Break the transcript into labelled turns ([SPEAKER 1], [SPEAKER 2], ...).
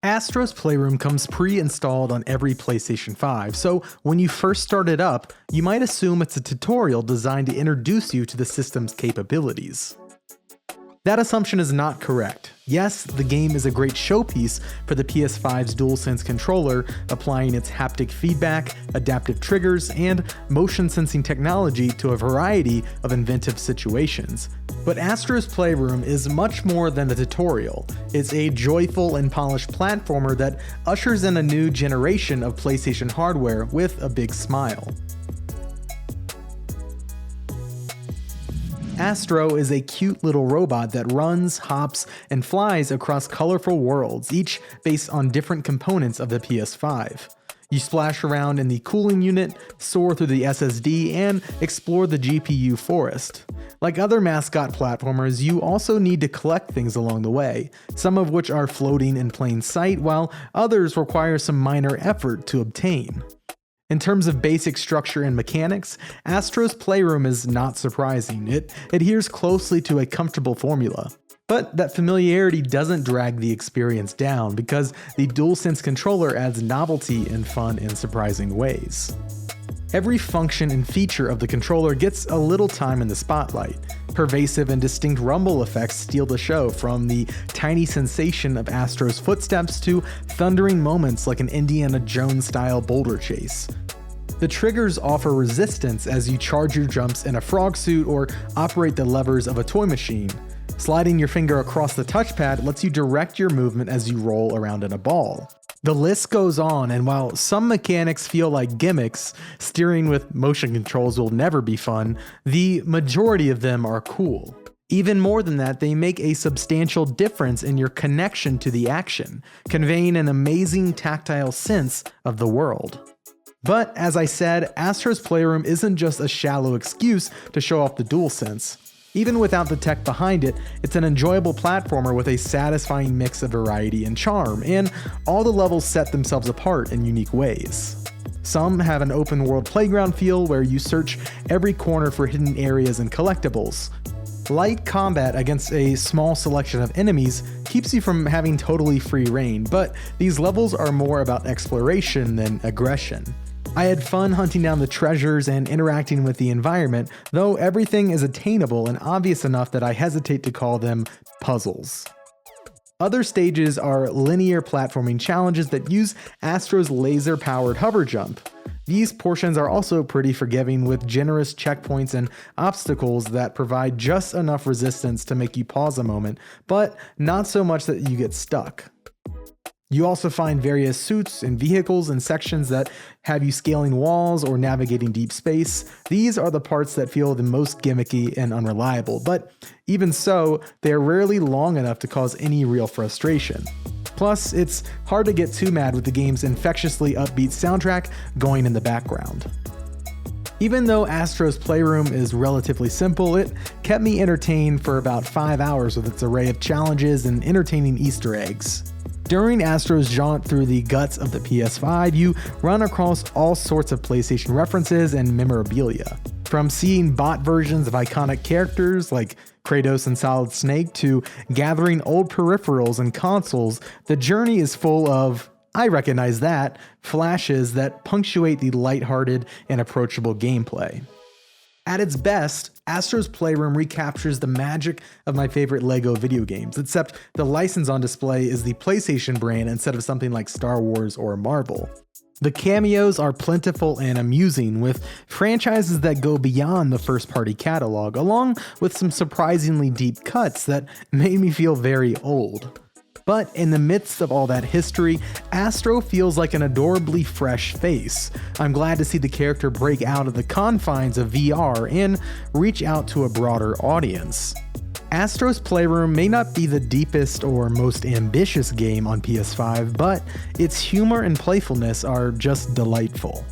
[SPEAKER 1] Astro's Playroom comes pre-installed on every PlayStation 5, so when you first start it up, you might assume it's a tutorial designed to introduce you to the system's capabilities. That assumption is not correct. Yes, the game is a great showpiece for the PS5's DualSense controller, applying its haptic feedback, adaptive triggers, and motion sensing technology to a variety of inventive situations. But Astro's Playroom is much more than a tutorial. It's a joyful and polished platformer that ushers in a new generation of PlayStation hardware with a big smile. Astro is a cute little robot that runs, hops, and flies across colorful worlds, each based on different components of the PS5. You splash around in the cooling unit, soar through the SSD, and explore the GPU forest. Like other mascot platformers, you also need to collect things along the way, some of which are floating in plain sight, while others require some minor effort to obtain. In terms of basic structure and mechanics, Astro's Playroom is not surprising. It adheres closely to a comfortable formula. But that familiarity doesn't drag the experience down because the DualSense controller adds novelty and fun in surprising ways. Every function and feature of the controller gets a little time in the spotlight. Pervasive and distinct rumble effects steal the show, from the tiny sensation of Astro's footsteps to thundering moments like an Indiana Jones-style boulder chase. The triggers offer resistance as you charge your jumps in a frog suit or operate the levers of a toy machine. Sliding your finger across the touchpad lets you direct your movement as you roll around in a ball. The list goes on, and while some mechanics feel like gimmicks, steering with motion controls will never be fun, the majority of them are cool. Even more than that, they make a substantial difference in your connection to the action, conveying an amazing tactile sense of the world. But as I said, Astro's Playroom isn't just a shallow excuse to show off the DualSense. Even without the tech behind it, it's an enjoyable platformer with a satisfying mix of variety and charm, and all the levels set themselves apart in unique ways. Some have an open world playground feel where you search every corner for hidden areas and collectibles. Light combat against a small selection of enemies keeps you from having totally free reign, but these levels are more about exploration than aggression. I had fun hunting down the treasures and interacting with the environment, though everything is attainable and obvious enough that I hesitate to call them puzzles. Other stages are linear platforming challenges that use Astro's laser-powered hover jump. These portions are also pretty forgiving, with generous checkpoints and obstacles that provide just enough resistance to make you pause a moment, but not so much that you get stuck. You also find various suits and vehicles and sections that have you scaling walls or navigating deep space. These are the parts that feel the most gimmicky and unreliable, but even so, they are rarely long enough to cause any real frustration. Plus, it's hard to get too mad with the game's infectiously upbeat soundtrack going in the background. Even though Astro's Playroom is relatively simple, it kept me entertained for about 5 hours with its array of challenges and entertaining Easter eggs. During Astro's jaunt through the guts of the PS5, you run across all sorts of PlayStation references and memorabilia. From seeing bot versions of iconic characters like Kratos and Solid Snake to gathering old peripherals and consoles, the journey is full of, I recognize that, flashes that punctuate the lighthearted and approachable gameplay. At its best, Astro's Playroom recaptures the magic of my favorite LEGO video games, except the license on display is the PlayStation brand instead of something like Star Wars or Marvel. The cameos are plentiful and amusing, with franchises that go beyond the first-party catalog, along with some surprisingly deep cuts that made me feel very old. But in the midst of all that history, Astro feels like an adorably fresh face. I'm glad to see the character break out of the confines of VR and reach out to a broader audience. Astro's Playroom may not be the deepest or most ambitious game on PS5, but its humor and playfulness are just delightful.